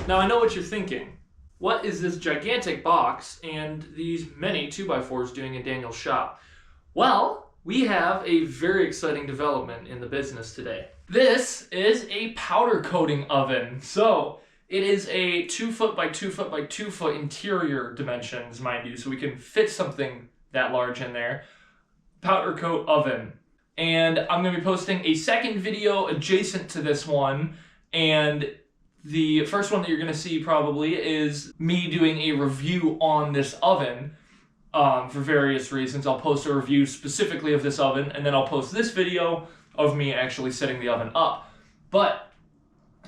Now I know what you're thinking. What is this gigantic box and these many 2x4s doing in Daniel's shop? Well, we have a very exciting development in the business today. This is a powder coating oven. So it is a 2 foot by 2 foot by 2 foot interior dimensions, mind you, so we can fit something that large in there. Powder coat oven. And I'm going to be posting a second video adjacent to this one, and the first one that you're going to see probably is me doing a review on this oven for various reasons. I'll post a review specifically of this oven, and then I'll post this video of me actually setting the oven up. But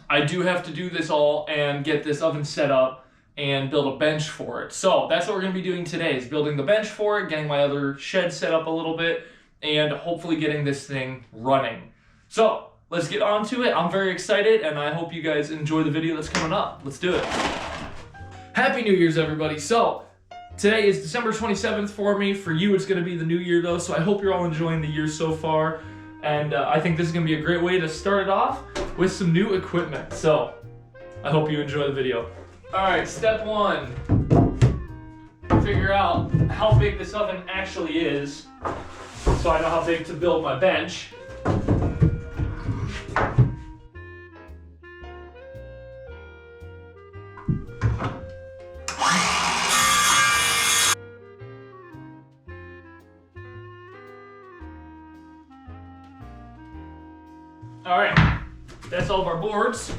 I do have to do this all and get this oven set up and build a bench for it. So that's what we're going to be doing today, is building the bench for it, getting my other shed set up a little bit, and hopefully getting this thing running. So let's get on to it. I'm very excited, and I hope you guys enjoy the video that's coming up. Let's do it. Happy New Year's, everybody. So today is December 27th for me. For you, it's going to be the new year, though, so I hope you're all enjoying the year so far. And I think this is going to be a great way to start it off with some new equipment. So I hope you enjoy the video. All right, step one. Figure out how big this oven actually is, so I know how big to build my bench. All right, that's all of our boards.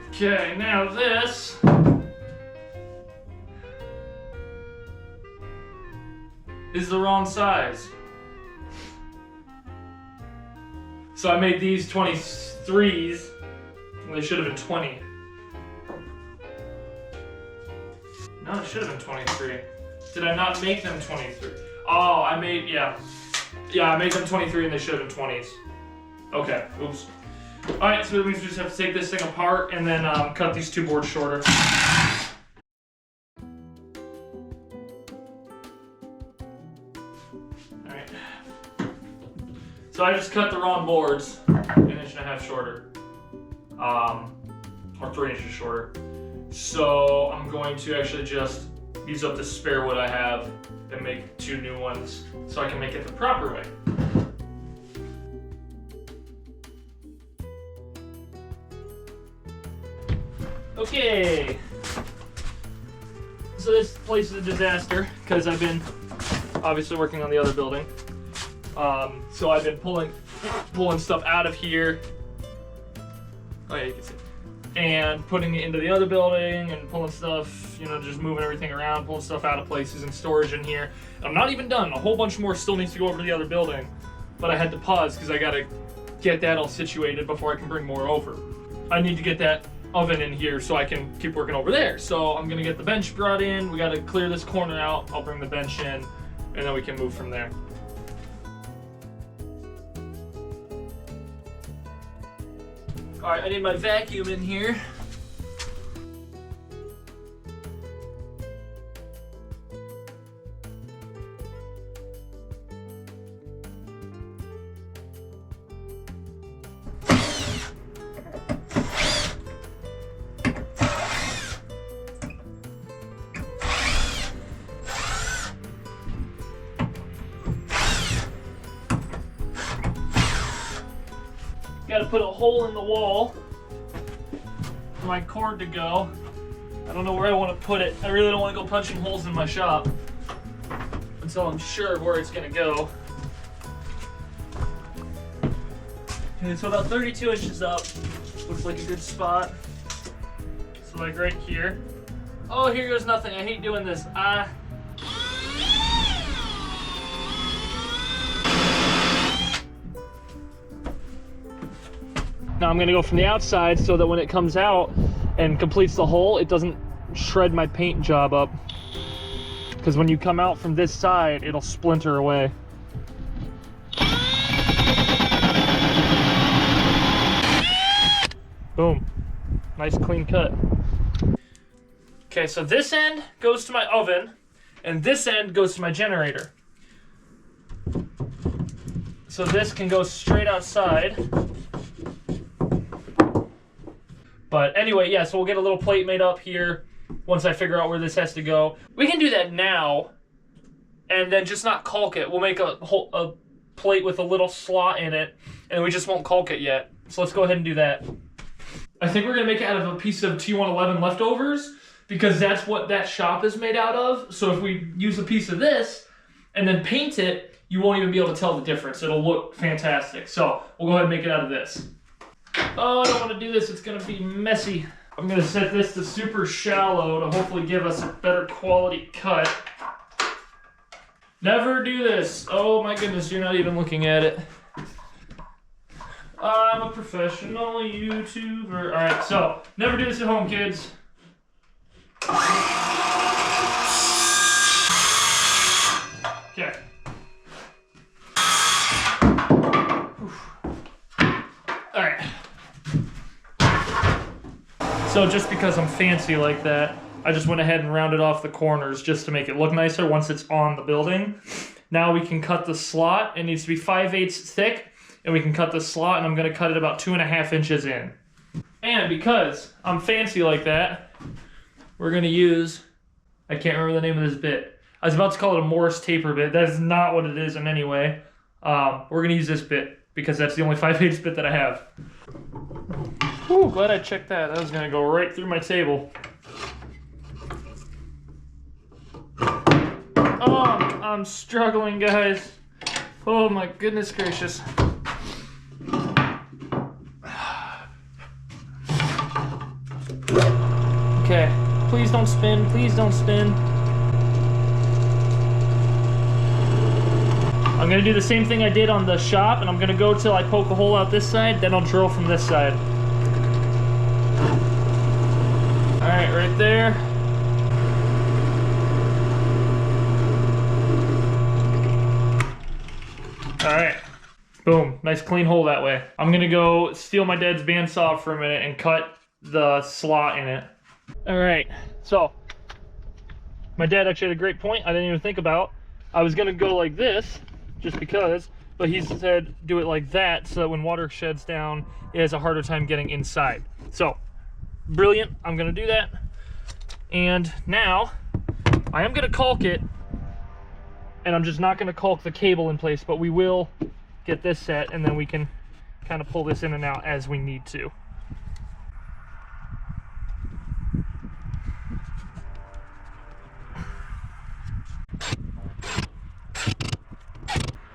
Okay, now this is the wrong size. So I made these 23s, and they should have been 20. No, it should have been 23. Did I not make them 23? Oh, I made, yeah, I made them 23 and they should have been 20s. Okay, oops. All right, so that means we just have to take this thing apart and then cut these two boards shorter. All right. So I just cut the wrong boards, an inch and a half shorter, or 3 inches shorter. So I'm going to actually just use up the spare wood I have and make 2 new ones so I can make it the proper way. Okay, so this place is a disaster because I've been obviously working on the other building. So I've been pulling stuff out of here. Oh yeah, you can see. And putting it into the other building and pulling stuff, you know, just moving everything around, pulling stuff out of places and storage in here. I'm not even done. A whole bunch more still needs to go over to the other building, but I had to pause because I gotta get that all situated before I can bring more over. I need to get that oven in here so I can keep working over there. So I'm gonna get the bench brought in. We gotta clear this corner out. I'll bring the bench in, and then we can move from there. All right, I need my vacuum in here. Got to put a hole in the wall for my cord to go. I don't know where I want to put it. I really don't want to go punching holes in my shop until I'm sure of where it's going to go. Okay, so about 32 inches up looks like a good spot. So like right here. Oh, here goes nothing. I hate doing this. Now I'm gonna go from the outside so that when it comes out and completes the hole, it doesn't shred my paint job up. Because when you come out from this side, it'll splinter away. Boom. Nice clean cut. Okay, so this end goes to my oven, and this end goes to my generator. So this can go straight outside. But anyway, yeah, so we'll get a little plate made up here once I figure out where this has to go. We can do that now and then just not caulk it. We'll make a plate with a little slot in it, and we just won't caulk it yet. So let's go ahead and do that. I think we're gonna make it out of a piece of T111 leftovers because that's what that shop is made out of. So if we use a piece of this and then paint it, you won't even be able to tell the difference. It'll look fantastic. So we'll go ahead and make it out of this. Oh, I don't want to do this. It's going to be messy. I'm going to set this to super shallow to hopefully give us a better quality cut. Never do this. Oh my goodness, you're not even looking at it. I'm a professional YouTuber. All right, so never do this at home, kids. Okay. All right. So just because I'm fancy like that, I just went ahead and rounded off the corners just to make it look nicer once it's on the building. Now we can cut the slot. It needs to be 5/8 thick, and we can cut the slot, and I'm gonna cut it about 2.5 inches in. And because I'm fancy like that, we're gonna use, I can't remember the name of this bit. I was about to call it a Morse taper bit. That is not what it is in any way. We're gonna use this bit because that's the only 5/8 bit that I have. Whew, glad I checked that. That was gonna go right through my table. Oh, I'm struggling, guys. Oh my goodness gracious. Okay, please don't spin, please don't spin. I'm gonna do the same thing I did on the shop, and I'm gonna go till I poke a hole out this side, then I'll drill from this side. All right, right there. All right, boom, nice clean hole that way. I'm gonna go steal my dad's bandsaw for a minute and cut the slot in it. All right, so my dad actually had a great point I didn't even think about. I was gonna go like this, just because, but he said do it like that so that when water sheds down, it has a harder time getting inside. So, brilliant, I'm gonna do that. And now, I am gonna caulk it, and I'm just not gonna caulk the cable in place, but we will get this set, and then we can kind of pull this in and out as we need to.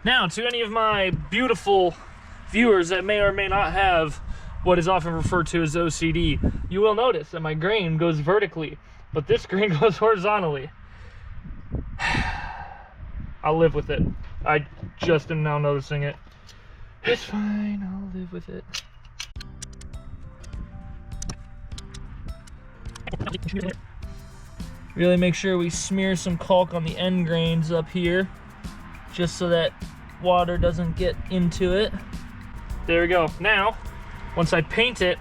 Now, to any of my beautiful viewers that may or may not have what is often referred to as OCD, you will notice that my grain goes vertically, but this grain goes horizontally. I'll live with it. I just am now noticing it. It's fine, I'll live with it. Really make sure we smear some caulk on the end grains up here, just so that water doesn't get into it. There we go. Now, once I paint it,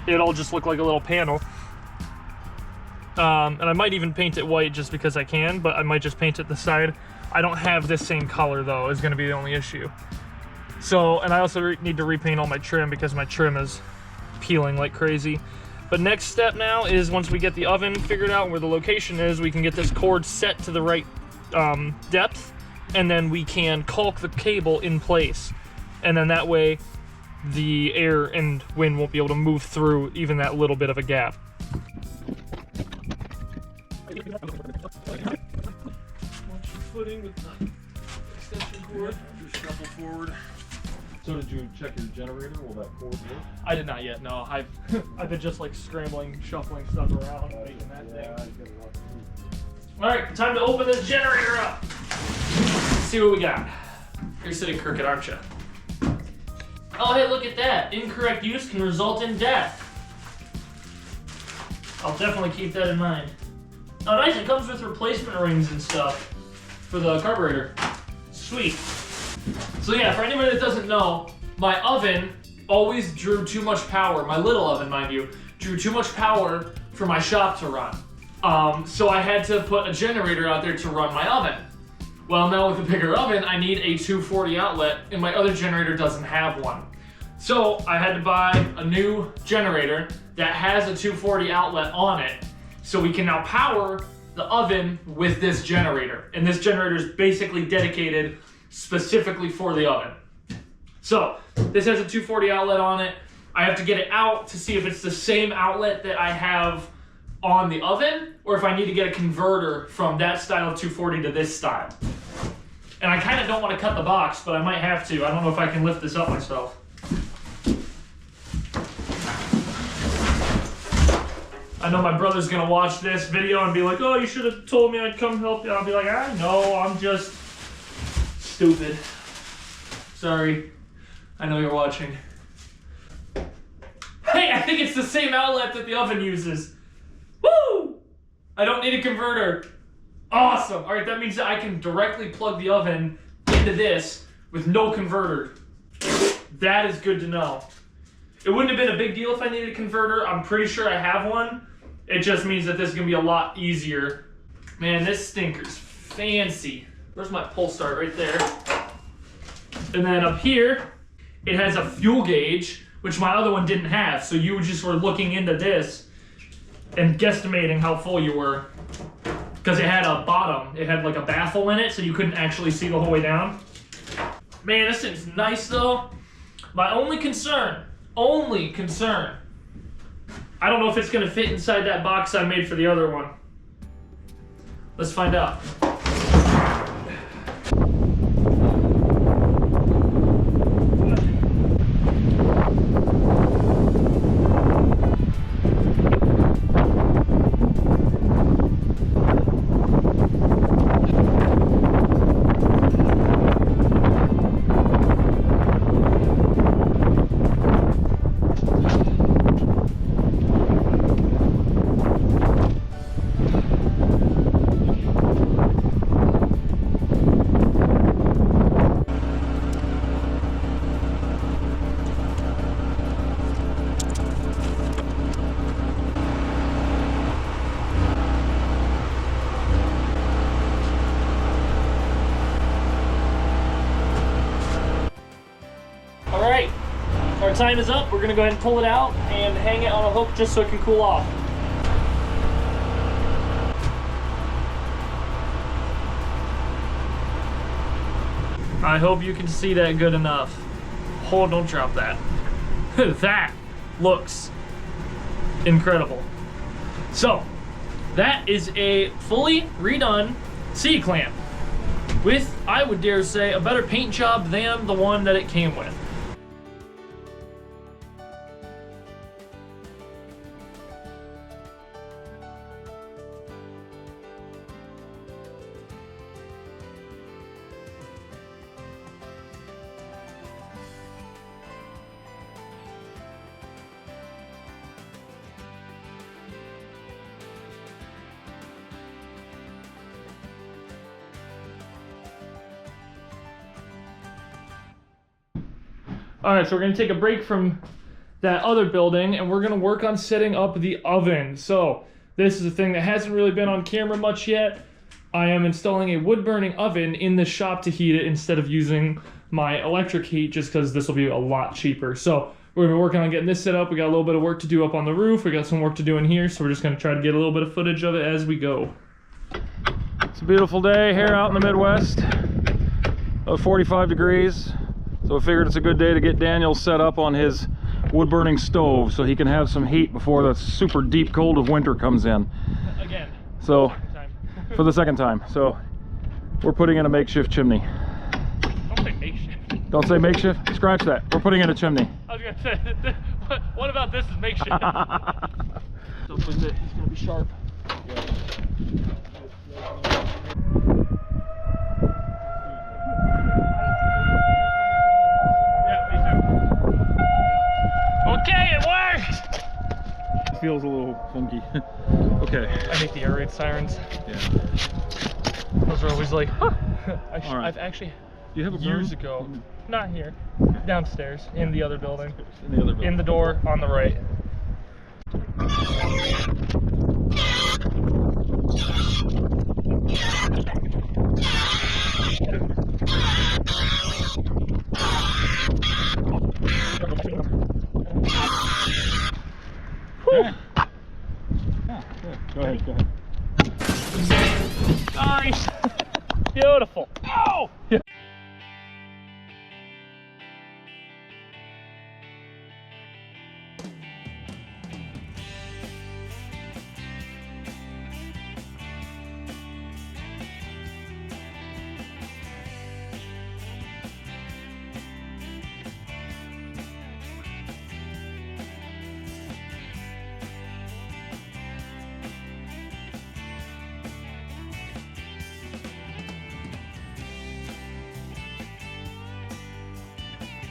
it'll just look like a little panel. And I might even paint it white just because I can, but I might just paint it the side. I don't have this same color though, is gonna be the only issue. So, and I also need to repaint all my trim because my trim is peeling like crazy. But next step now is once we get the oven figured out where the location is, we can get this cord set to the right depth, and then we can caulk the cable in place, and then that way the air and wind won't be able to move through even that little bit of a gap. Footing with the extension cord. Just shuffle forward. So did you check your generator? Will that cord work? I did not yet. No, I've been just like scrambling, shuffling stuff around, making that thing. All right, time to open this generator up. Let's see what we got. You're sitting crooked, aren't you? Oh, hey, look at that. Incorrect use can result in death. I'll definitely keep that in mind. Oh, nice. It comes with replacement rings and stuff for the carburetor. Sweet. So yeah, for anybody that doesn't know, my oven always drew too much power. My little oven, mind you, drew too much power for my shop to run. So I had to put a generator out there to run my oven. Well, now with a bigger oven, I need a 240 outlet, and my other generator doesn't have one. So I had to buy a new generator that has a 240 outlet on it, so we can now power the oven with this generator. And this generator is basically dedicated specifically for the oven. So this has a 240 outlet on it. I have to get it out to see if it's the same outlet that I have on the oven, or if I need to get a converter from that style of 240 to this style. And I kind of don't want to cut the box, but I might have to. I don't know if I can lift this up myself. I know my brother's gonna watch this video and be like, oh, you should have told me I'd come help you. I'll be like, I know, I'm just stupid. Sorry, I know you're watching. Hey, I think it's the same outlet that the oven uses. Woo! I don't need a converter. Awesome. All right, that means that I can directly plug the oven into this with no converter. That is good to know. It wouldn't have been a big deal if I needed a converter. I'm pretty sure I have one. It just means that this is gonna be a lot easier. Man, this stinker's fancy. Where's my pull start? Right there. And then up here, it has a fuel gauge, which my other one didn't have. So you just were looking into this and guesstimating how full you were. Because it had a bottom. It had like a baffle in it, so you couldn't actually see the whole way down. Man, this thing's nice though. My only concern, I don't know if it's gonna fit inside that box I made for the other one. Let's find out. Our time is up. We're gonna go ahead and pull it out and hang it on a hook just so it can cool off. I hope you can see that good enough. Oh, don't drop that. That looks incredible. So, that is a fully redone C-clamp with, I would dare say, a better paint job than the one that it came with. All right, so we're gonna take a break from that other building and we're gonna work on setting up the oven. So this is a thing that hasn't really been on camera much yet. I am installing a wood burning oven in the shop to heat it instead of using my electric heat, just because this will be a lot cheaper. So we're gonna be working on getting this set up. We got a little bit of work to do up on the roof. We got some work to do in here, so we're just gonna try to get a little bit of footage of it as we go. It's a beautiful day here out in the Midwest. About 45 degrees. So I figured it's a good day to get Daniel set up on his wood burning stove so he can have some heat before the super deep cold of winter comes in. Again. So, for the second time. So, we're putting in a makeshift chimney. Don't say makeshift. Don't say makeshift? Scratch that. We're putting in a chimney. I was gonna say, what about this is makeshift? So with it, it's gonna be sharp. Okay, it worked! It feels a little funky. Okay. I hate the air raid sirens. Yeah. Those are always like, huh. I've actually, do you have a years ago, not here, downstairs, in the other building. In the other building. In the door, on the right. Nice. Beautiful. Oh!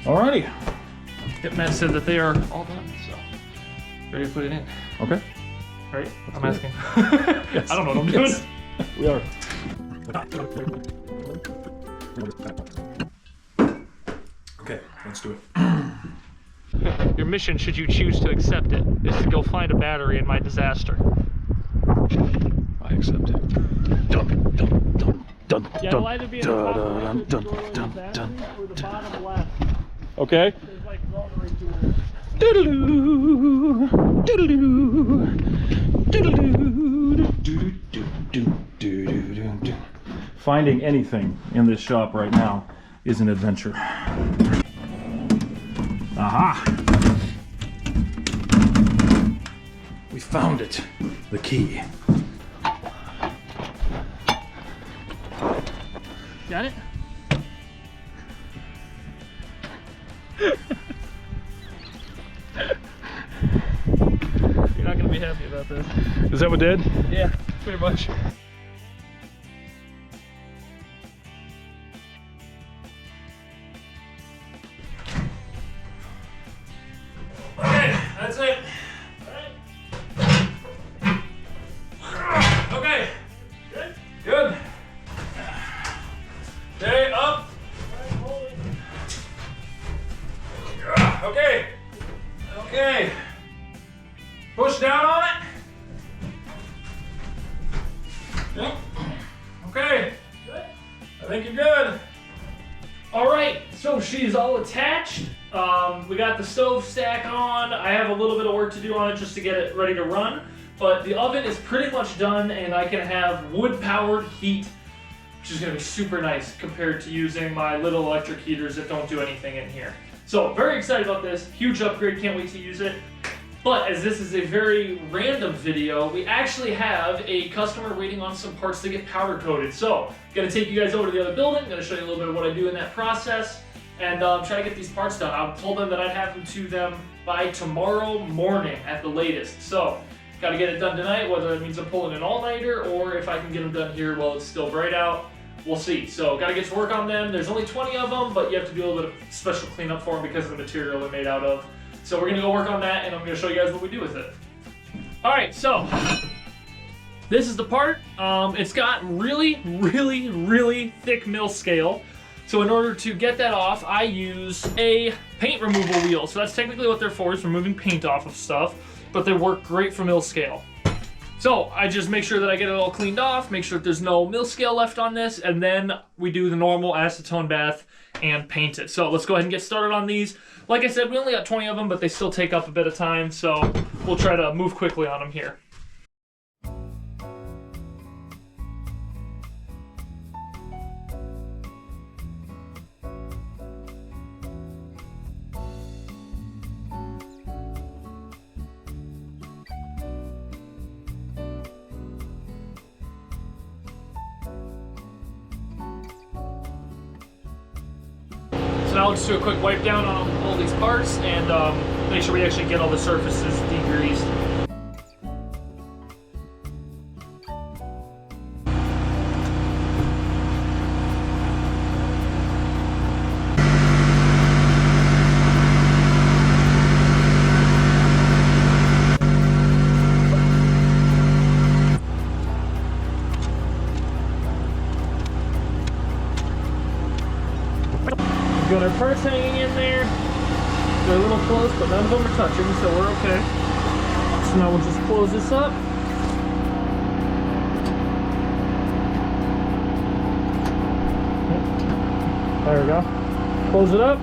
Alrighty. Hitman said that they are all done, so ready to put it in. Okay. Right? I'm do it. asking. Yes. I don't know what I'm doing. Yes. We are. Okay, let's do it. Your mission, should you choose to accept it, is to go find a battery in my disaster. I accept it. Dun, dun, dun, dun, Yeah, it'll either be in the top right dun, or the battery or the bottom left. Okay. There's like rotary tools. Doodaloo, doodaloo, doodaloo, doodaloo. Finding anything in this shop right now is an adventure. Aha! We found it. The key. Got it? You're not gonna be happy about this. Is that what did? Yeah, pretty much. Okay, that's it. Okay. Good. Stay up. Okay. Okay. Push down on it. Yep. Okay. I think you're good. All right, so she's all attached. We got the stove stack on. I have a little bit of work to do on it just to get it ready to run, but the oven is pretty much done and I can have wood-powered heat, which is gonna be super nice compared to using my little electric heaters that don't do anything in here. So very excited about this, huge upgrade, can't wait to use it. But as this is a very random video, we actually have a customer waiting on some parts to get powder coated. So, gonna take you guys over to the other building, gonna show you a little bit of what I do in that process, and try to get these parts done. I told them that I'd have them to them by tomorrow morning at the latest. So, gotta get it done tonight, whether it means I'm pulling an all-nighter or if I can get them done here while it's still bright out. We'll see. So, gotta get to work on them. There's only 20 of them, but you have to do a little bit of special cleanup for them because of the material they're made out of. So we're gonna go work on that and I'm gonna show you guys what we do with it. All right, so this is the part. It's got really thick mill scale. So in order to get that off, I use a paint removal wheel. So that's technically what they're for, is removing paint off of stuff, but they work great for mill scale. So I just make sure that I get it all cleaned off, make sure that there's no mill scale left on this, and then we do the normal acetone bath and paint it. So let's go ahead and get started on these. Like I said, we only got 20 of them, but they still take up a bit of time, so we'll try to move quickly on them here. So now let's do a quick wipe down on all these parts and make sure we actually get all the surfaces degreased. Got our parts hanging in there. They're a little close, but none of them are touching, so we're okay. So now we'll just close this up. There we go. Close it up.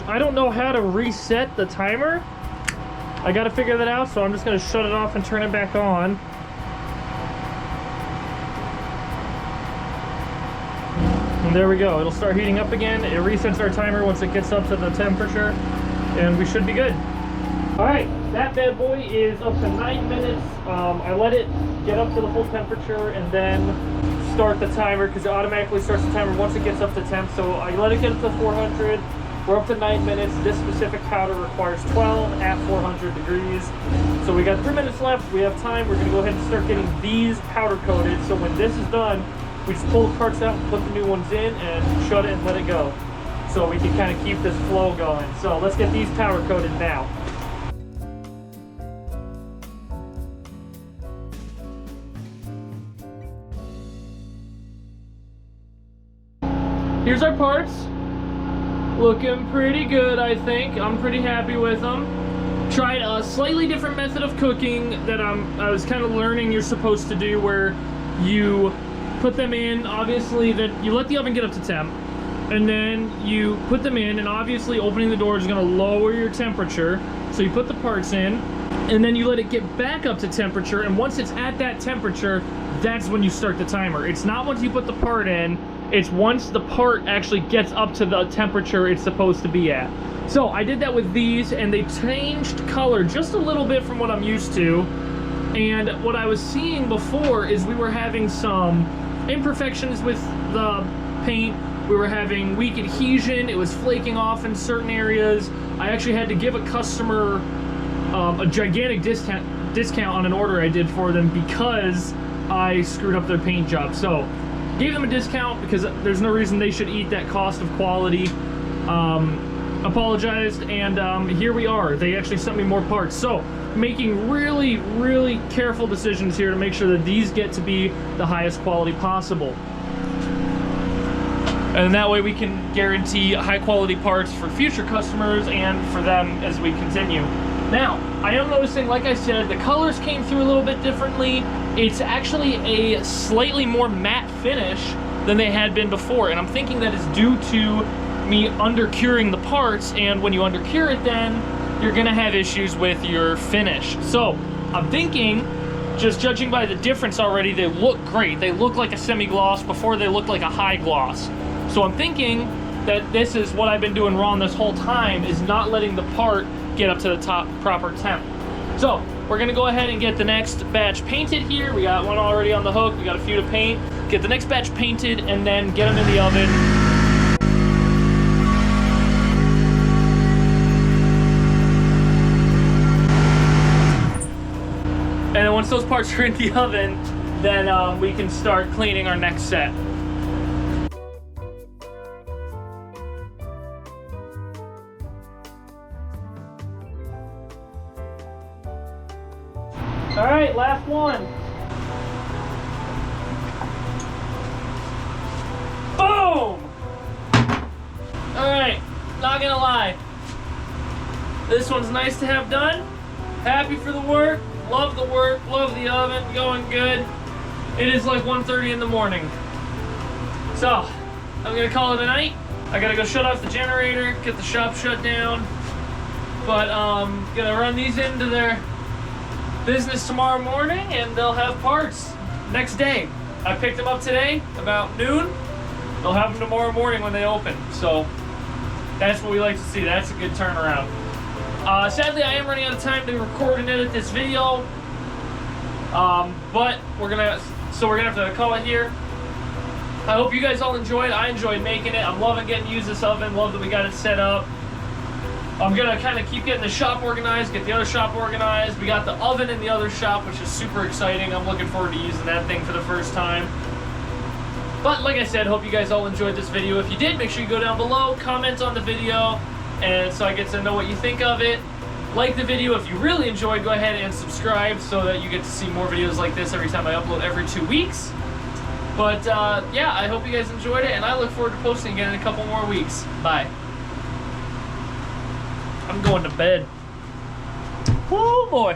I don't know how to reset the timer. I gotta figure that out, so I'm just gonna shut it off and turn it back on. And there we go. It'll start heating up again. It resets our timer once it gets up to the temperature, and we should be good. All right, that bad boy is up to 9 minutes. I let it get up to the full temperature and then start the timer, because it automatically starts the timer once it gets up to temp. So I let it get up to 400. We're up to 9 minutes. This specific powder requires 12 at 400 degrees. So we got 3 minutes left. We have time. We're gonna go ahead and start getting these powder coated. So when this is done, we just pull the carts out and put the new ones in and shut it and let it go. So we can kind of keep this flow going. So let's get these powder coated now. Here's our parts. Looking pretty good, I think. I'm pretty happy with them. Tried a slightly different method of cooking that I was kind of learning you're supposed to do, where you put them in, obviously, that you let the oven get up to temp, and then you put them in, and obviously opening the door is going to lower your temperature. So you put the parts in, and then you let it get back up to temperature, and once it's at that temperature, that's when you start the timer. It's not once you put the part in, it's once the part actually gets up to the temperature it's supposed to be at. So I did that with these, and they changed color just a little bit from what I'm used to. And what I was seeing before is we were having some imperfections with the paint. We were having weak adhesion. It was flaking off in certain areas. I actually had to give a customer a gigantic discount on an order I did for them because I screwed up their paint job. So gave them a discount because there's no reason they should eat that cost of quality. Apologized, and here we are. They actually sent me more parts. So making really, really careful decisions here to make sure that these get to be the highest quality possible. And that way we can guarantee high quality parts for future customers and for them as we continue. Now, I am noticing, like I said, the colors came through a little bit differently. It's actually a slightly more matte finish than they had been before, and I'm thinking that is due to me under-curing the parts, and when you under-cure it, then you're gonna have issues with your finish. So I'm thinking, just judging by the difference already, they look great. They look like a semi-gloss. Before they looked like a high gloss. So I'm thinking that this is what I've been doing wrong this whole time, is not letting the part get up to the top proper temp. So we're gonna go ahead and get the next batch painted here. We got one already on the hook. We got a few to paint. Get the next batch painted and then get them in the oven. And then once those parts are in the oven, then we can start cleaning our next set. All right, last one. Boom! All right, not gonna lie. This one's nice to have done. Happy for the work, love the oven, going good. It is like 1:30 in the morning. So, I'm gonna call it a night. I gotta go shut off the generator, get the shop shut down. But gonna run these into their business tomorrow morning, and they'll have parts next day. I picked them up today about noon. They'll have them tomorrow morning when they open. So that's what we like to see. That's a good turnaround. Sadly, I am running out of time to record and edit this video, but we're gonna have to call it here. I hope you guys all enjoyed. I enjoyed making it. I'm loving getting to use this oven. Love that we got it set up. I'm gonna kind of keep getting the shop organized, get the other shop organized. We got the oven in the other shop, which is super exciting. I'm looking forward to using that thing for the first time. But like I said, hope you guys all enjoyed this video. If you did, make sure you go down below, comment on the video, and so I get to know what you think of it. Like the video. If you really enjoyed, go ahead and subscribe so that you get to see more videos like this every time I upload every 2 weeks. But yeah, I hope you guys enjoyed it, and I look forward to posting again in a couple more weeks. Bye. I'm going to bed. Oh boy.